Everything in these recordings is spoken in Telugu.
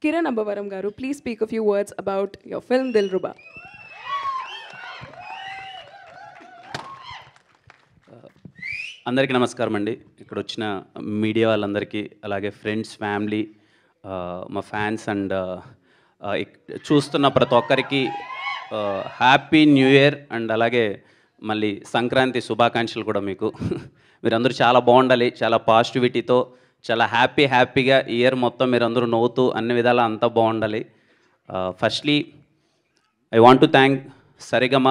Kiran Ambavaram garu, please speak a few words about your film Dilruba. అందరికీ నమస్కారం అండి. ఇక్కడ వచ్చిన మీడియా వాళ్ళందరికీ, అలాగే ఫ్రెండ్స్, ఫ్యామిలీ, మా ఫ్యాన్స్ అండ్ చూస్తున్న ప్రతి ఒక్కరికి హ్యాపీ న్యూ ఇయర్ అండ్ అలాగే మళ్ళీ సంక్రాంతి శుభాకాంక్షలు కూడా మీకు. మీరందరూ చాలా బాగుండాలి, చాలా పాజిటివిటీతో, చాలా హ్యాపీగా ఇయర్ మొత్తం మీరందరూ నవ్వుతూ అన్ని విధాలా అంతా బాగుండాలి. Firstly I want to thank Sarigama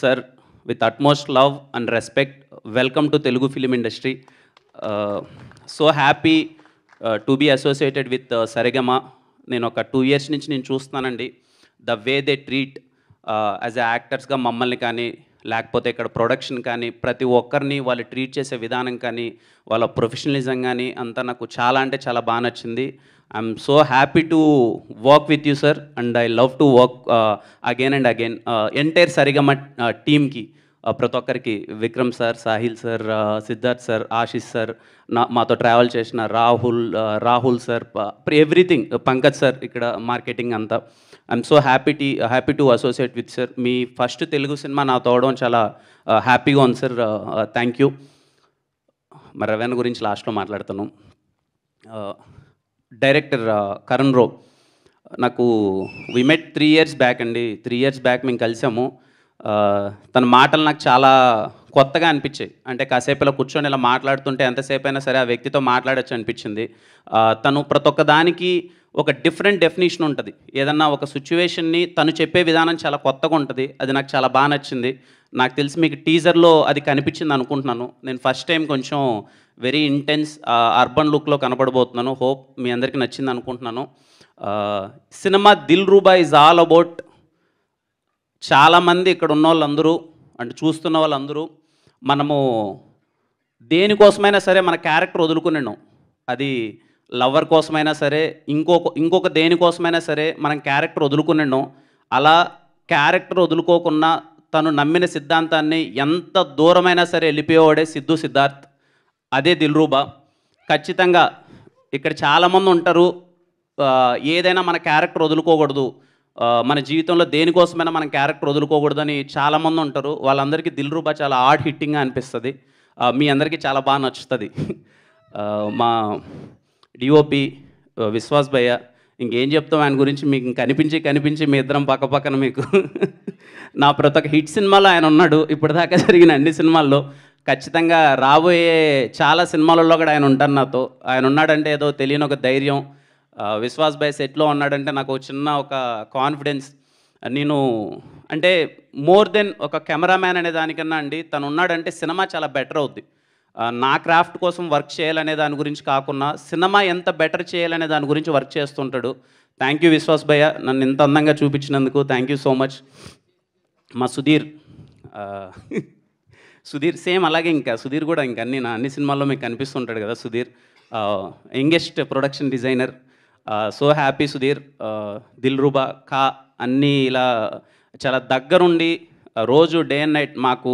sir with utmost love and respect. Welcome to Telugu film industry. So happy to be associated with Saregama. నేను ఒక 2 years నుంచి నేను చూస్తున్నానండి. The way they treat as a యాక్టర్స్గా మమ్మల్ని కానీ, లేకపోతే ఇక్కడ ప్రొడక్షన్ కానీ, ప్రతి ఒక్కరిని వాళ్ళు ట్రీట్ చేసే విధానం కానీ, వాళ్ళ ప్రొఫెషనలిజం కానీ అంతా నాకు చాలా అంటే చాలా బాగా నచ్చింది. I'm so happy to work with you sir and I love to work again and again. Entire Saregama టీమ్కి, ప్రతి ఒక్కరికి, Vikram sir, Sahil sir, Siddharth sir, Ashish sir, మాతో ట్రావెల్ చేసిన Rahul sir, everything, Pankaj sir ఇక్కడ మార్కెటింగ్ అంతా. I'm so happy to associate with sir. మీ ఫస్ట్ తెలుగు సినిమా నాతో అవడం చాలా హ్యాపీగా ఉంది సార్. Thank you. మరి రవీణ గురించి లాస్ట్లో మాట్లాడతాను. డైరెక్టర్ కరణ్ రావు, నాకు వి మెట్ 3 years బ్యాక్ అండి. 3 years బ్యాక్ మేము కలిసాము. తన మాటలు నాకు చాలా కొత్తగా అనిపించాయి. అంటే కాసేపు ఇలా కూర్చొని ఇలా మాట్లాడుతుంటే ఎంతసేపు అయినా సరే ఆ వ్యక్తితో మాట్లాడచ్చు అనిపించింది. తను ప్రతి ఒక్క దానికి ఒక డిఫరెంట్ డెఫినేషన్ ఉంటుంది. ఏదన్నా ఒక సిచ్యువేషన్ని తను చెప్పే విధానం చాలా కొత్తగా ఉంటుంది. అది నాకు చాలా బాగా నచ్చింది. నాకు తెలిసి మీకు టీజర్లో అది కనిపించింది అనుకుంటున్నాను. నేను ఫస్ట్ టైం కొంచెం వెరీ ఇంటెన్స్ అర్బన్ లుక్లో కనపడబోతున్నాను. హోప్ మీ అందరికీ నచ్చింది అనుకుంటున్నాను. Cinema Dilruba is all about, చాలామంది ఇక్కడ ఉన్న వాళ్ళందరూ అంటే చూస్తున్న వాళ్ళందరూ మనము దేనికోసమైనా సరే మన క్యారెక్టర్ వదులుకున్నాం. అది లవర్ కోసమైనా సరే, ఇంకొక దేనికోసమైనా సరే మనం క్యారెక్టర్ వదులుకున్నాం. అలా క్యారెక్టర్ వదులుకోకుండా తను నమ్మిన సిద్ధాంతాన్ని ఎంత దూరమైనా సరే వెళ్ళిపోయేవాడే సిద్ధార్థ్. అదే దిల్రూబా. ఖచ్చితంగా ఇక్కడ చాలామంది ఉంటారు, ఏదైనా మన క్యారెక్టర్ వదులుకోకూడదు, మన జీవితంలో దేనికోసమైనా మనం క్యారెక్టర్ వదులుకోకూడదని చాలామంది ఉంటారు. వాళ్ళందరికీ దిల్రూబా చాలా హార్డ్ హిట్టింగ్గా అనిపిస్తుంది. మీ అందరికీ చాలా బాగా నచ్చుతుంది. మా డిఓపి విశ్వాస్ భయ్య, ఇంకేం చెప్తాం ఆయన గురించి, మీకు కనిపించి మీ ఇద్దరం పక్కన మీకు నా ప్రతి ఒక్క హిట్ సినిమాలో ఆయన ఉన్నాడు. ఇప్పటిదాకా జరిగిన అన్ని సినిమాల్లో, ఖచ్చితంగా రాబోయే చాలా సినిమాలలో కూడా ఆయన ఉంటారు నాతో. ఆయన ఉన్నాడంటే ఏదో తెలియని ఒక ధైర్యం. విశ్వాస్ భాయ్ సెట్లో ఉన్నాడంటే నాకు చిన్న ఒక కాన్ఫిడెన్స్. నేను అంటే మోర్ దెన్ ఒక కెమెరామ్యాన్ అనే దానికన్నా అండి, తను ఉన్నాడంటే సినిమా చాలా బెటర్ అవుద్ది. నా క్రాఫ్ట్ కోసం వర్క్ చేయాలనే దాని గురించి కాకుండా సినిమా ఎంత బెటర్ చేయాలనే దాని గురించి వర్క్ చేస్తుంటాడు. థ్యాంక్ యూ విశ్వాస్ భయ్య, నన్ను ఇంత అందంగా చూపించినందుకు థ్యాంక్ యూ సో మచ్. మా సుధీర్ సేమ్ అలాగే, ఇంకా సుధీర్ కూడా ఇంకా అన్ని సినిమాల్లో మీకు కనిపిస్తుంటాడు కదా Sudheer. Youngest production designer. So happy Sudheer. Dilruba అన్నీ ఇలా చాలా దగ్గరుండి రోజు డే అండ్ నైట్ మాకు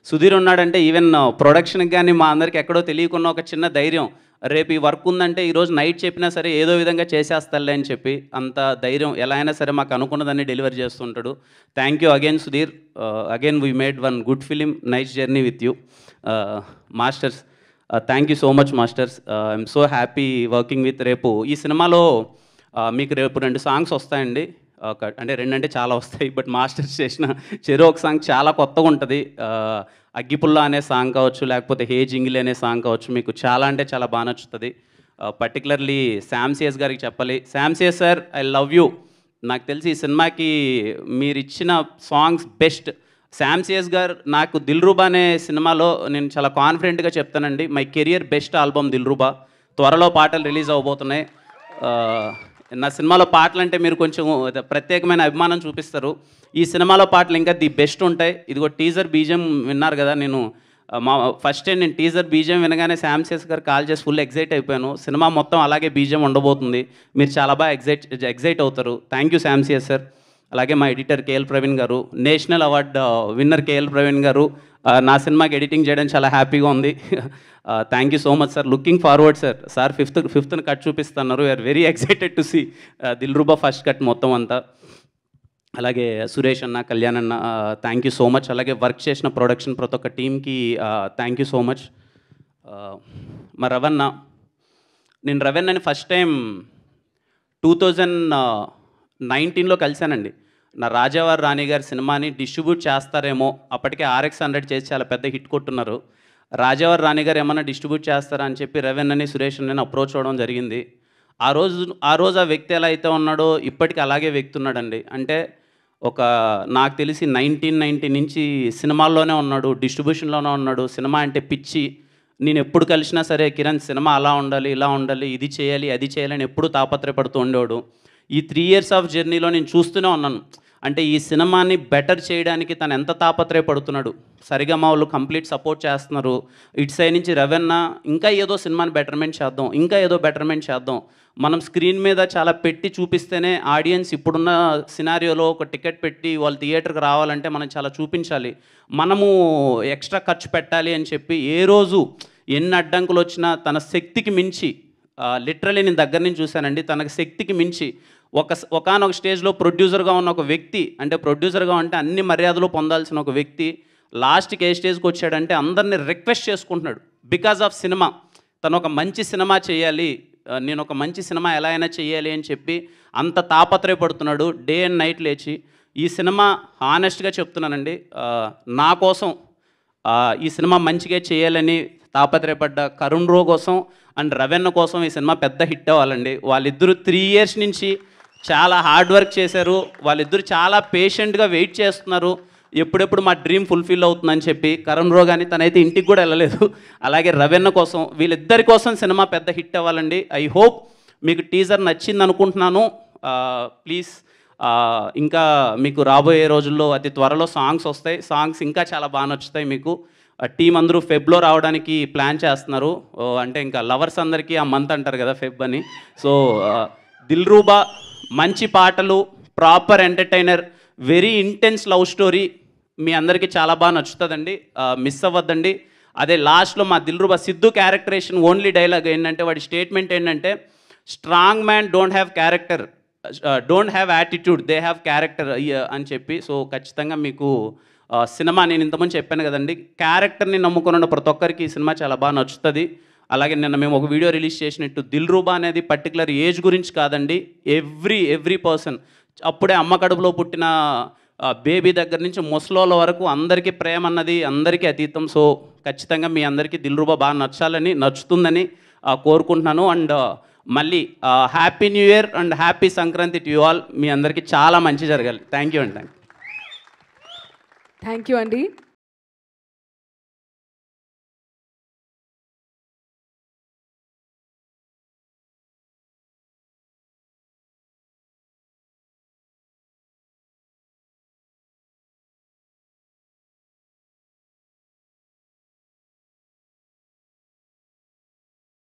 సుధీర్ ఉన్నాడంటే ఈవెన్ ప్రొడక్షన్కి కానీ మా అందరికి ఎక్కడో తెలియకున్న ఒక చిన్న ధైర్యం. రేపు ఈ వర్క్ ఉందంటే ఈరోజు నైట్ చెప్పినా సరే ఏదో విధంగా చేసేస్తాలే అని చెప్పి అంత ధైర్యం. ఎలా అయినా సరే మాకు అనుకున్నదాన్ని డెలివరీ చేస్తుంటాడు. Thank you again Sudheer. Again we made one good film, nice journey with you. Masters, thank you so much masters. I'm so happy working with. రేపు ఈ సినిమాలో మీకు రేపు 2 సాంగ్స్ వస్తాయండి. అంటే 2 అంటే చాలా వస్తాయి, బట్ మాస్టర్స్ చేసిన ఒక సాంగ్ చాలా కొత్తగా ఉంటుంది. అగ్గిపుల్ల అనే సాంగ్ కావచ్చు, లేకపోతే హే జింగిలి అనే సాంగ్ కావచ్చు, మీకు చాలా అంటే చాలా బాగా నచ్చుతుంది. పర్టికులర్లీ శామ్సియస్ గారికి చెప్పాలి. శామ్సియస్ సార్, ఐ లవ్ యూ. నాకు తెలిసి ఈ సినిమాకి మీరు ఇచ్చిన సాంగ్స్ బెస్ట్. శామ్సియస్ గారు నాకు దిల్రూబా అనే సినిమాలో నేను చాలా కాన్ఫిడెంట్గా చెప్తానండి, my career best album Dilruba. త్వరలో పాటలు రిలీజ్ అవబోతున్నాయి. నా సినిమాలో పాటలు అంటే మీరు కొంచెం ప్రత్యేకమైన అభిమానం చూపిస్తారు. ఈ సినిమాలో పాటలు ఇంకా ది బెస్ట్ ఉంటాయి. ఇదిగో టీజర్ బీజిఎం విన్నారు కదా. నేను ఫస్ట్ టైం నేను టీజర్ బీజిఎం వినగానే శామ్సియస్ గారు కాల్ చేసి ఫుల్ ఎగ్జైట్ అయిపోయాను. సినిమా మొత్తం అలాగే బీజిఎం ఉండబోతుంది. మీరు చాలా బాగా ఎగ్జైట్ అవుతారు. థ్యాంక్ యూ శామ్సియస్ సార్. అలాగే మా editor KL Praveen garu, national award winner KL Praveen garu నా సినిమాకి ఎడిటింగ్ చేయడం చాలా హ్యాపీగా ఉంది. Thank you so much sir. Looking forward sir ఫిఫ్త్న కట్ చూపిస్తున్నారు. We're very excited to see Dilruba first cut మొత్తం అంతా. అలాగే సురేష్ అన్న, కళ్యాణ్ అన్న, థ్యాంక్ యూ సో మచ్. అలాగే వర్క్ చేసిన ప్రొడక్షన్ ప్రతి ఒక్క టీమ్కి థ్యాంక్ యూ సో మచ్. మా రవణ, నేను రవణని ఫస్ట్ టైం 2019లో కలిశానండి. నా రాజావారి రాణి గారి సినిమాని డిస్ట్రిబ్యూట్ చేస్తారేమో, అప్పటికే RX100 చేసి చాలా పెద్ద హిట్ కొట్టున్నారు. రాజావారి రాణి గారు ఏమన్నా డిస్ట్రిబ్యూట్ చేస్తారా అని చెప్పి రవణని, సురేష్ నేను అప్రోచ్ అవ్వడం జరిగింది. ఆ రోజు ఆ వ్యక్తి ఎలా అయితే ఉన్నాడో ఇప్పటికీ అలాగే వ్యక్తి ఉన్నాడండి. అంటే నాకు తెలిసి 1990 నుంచి సినిమాల్లోనే ఉన్నాడు, డిస్ట్రిబ్యూషన్లోనే ఉన్నాడు. సినిమా అంటే పిచ్చి. నేను ఎప్పుడు కలిసినా సరే కిరణ్ సినిమా అలా ఉండాలి, ఇలా ఉండాలి, ఇది చేయాలి, అది చేయాలని ఎప్పుడు తాపత్రయపడుతూ ఉండేవాడు. ఈ 3 years ఆఫ్ జర్నీలో నేను చూస్తూనే ఉన్నాను. అంటే ఈ సినిమాని బెటర్ చేయడానికి తను ఎంత తాపత్రయపడుతున్నాడు. సరిగమ వాళ్ళు కంప్లీట్ సపోర్ట్ చేస్తున్నారు. ఇటు సైడ్ నుంచి రవణ ఇంకా ఏదో సినిమాని బెటర్మెంట్ చేద్దాం, ఇంకా ఏదో బెటర్మెంట్ చేద్దాం. మనం స్క్రీన్ మీద చాలా పెట్టి చూపిస్తేనే ఆడియన్స్ ఇప్పుడున్న సినారియోలో ఒక టికెట్ పెట్టి వాళ్ళు థియేటర్కి రావాలంటే మనం చాలా చూపించాలి. మనము ఎక్స్ట్రా ఖర్చు పెట్టాలి అని చెప్పి ఏ రోజు ఎన్ని అడ్డంకులు వచ్చినా తన శక్తికి మించి, లిటరలీ నేను దగ్గర నుంచి చూశానండి, తనకు శక్తికి మించి ఒకానొక స్టేజ్లో ప్రొడ్యూసర్గా ఉన్న ఒక వ్యక్తి, అంటే ప్రొడ్యూసర్గా అంటే అన్ని మర్యాదలు పొందాల్సిన ఒక వ్యక్తి లాస్ట్కి ఏ స్టేజ్కి వచ్చాడంటే అందరినీ రిక్వెస్ట్ చేసుకుంటున్నాడు. బికాజ్ ఆఫ్ సినిమా, తను ఒక మంచి సినిమా చేయాలి, నేను ఒక మంచి సినిమా ఎలా అయినా చేయాలి అని చెప్పి అంత తాపత్రయపడుతున్నాడు. డే అండ్ నైట్ లేచి ఈ సినిమా హానెస్ట్గా చెప్తున్నానండి, నా కోసం ఈ సినిమా మంచిగా చేయాలని తాపత్రయపడ్డ కరుణ్ రో కోసం అండ్ రవణ కోసం ఈ సినిమా పెద్ద హిట్ అవ్వాలండి. వాళ్ళిద్దరూ 3 years నుంచి చాలా హార్డ్ వర్క్ చేశారు. వాళ్ళిద్దరూ చాలా పేషెంట్గా వెయిట్ చేస్తున్నారు ఎప్పుడెప్పుడు మా డ్రీమ్ ఫుల్ఫిల్ అవుతుందని చెప్పి. కరుణ్ రో కానీ తనైతే ఇంటికి కూడా వెళ్ళలేదు. అలాగే రవణ కోసం, వీళ్ళిద్దరి కోసం సినిమా పెద్ద హిట్ అవ్వాలండి. ఐ హోప్ మీకు టీజర్ నచ్చింది అనుకుంటున్నాను. ప్లీజ్ ఇంకా మీకు రాబోయే రోజుల్లో అతి త్వరలో సాంగ్స్ వస్తాయి. సాంగ్స్ ఇంకా చాలా బాగా నచ్చుతాయి మీకు. టీం అందరూ ఫెబ్లో రావడానికి ప్లాన్ చేస్తున్నారు. అంటే ఇంకా లవర్స్ అందరికీ ఆ మంత్ అంటారు కదా ఫెబ్ అని. సో దిల్రూబా మంచి పాటలు, proper entertainer, very intense love story మీ అందరికీ చాలా బాగా నచ్చుతుందండి. మిస్ అవ్వద్దండి. అదే లాస్ట్లో మా Dilruba Siddhu characterisation only dialogue ఏంటంటే, వాడి స్టేట్మెంట్ ఏంటంటే, strong man don't have character, don't have attitude, they have character అని చెప్పి. సో ఖచ్చితంగా మీకు సినిమా, నేను ఇంతకుముందు చెప్పాను కదండి, క్యారెక్టర్ని నమ్ముకున్న ప్రతి ఒక్కరికి ఈ సినిమా చాలా బాగా నచ్చుతుంది. అలాగే నిన్న మేము ఒక వీడియో రిలీజ్ చేసినట్టు దిల్రూబా అనేది పర్టికులర్ ఏజ్ గురించి కాదండి, ఎవ్రీ పర్సన్, అప్పుడే అమ్మ కడుపులో పుట్టిన బేబీ దగ్గర నుంచి ముసలోళ్ళ వరకు అందరికీ ప్రేమ అన్నది అందరికీ అతీతం. సో ఖచ్చితంగా మీ అందరికీ దిల్రూబా బాగా నచ్చుతుందని కోరుకుంటున్నాను. అండ్ మళ్ళీ happy new year and happy Sankranti to you all. మీ అందరికీ చాలా మంచి జరగాలి. థ్యాంక్ యూ అండి. థ్యాంక్ యూ అండి.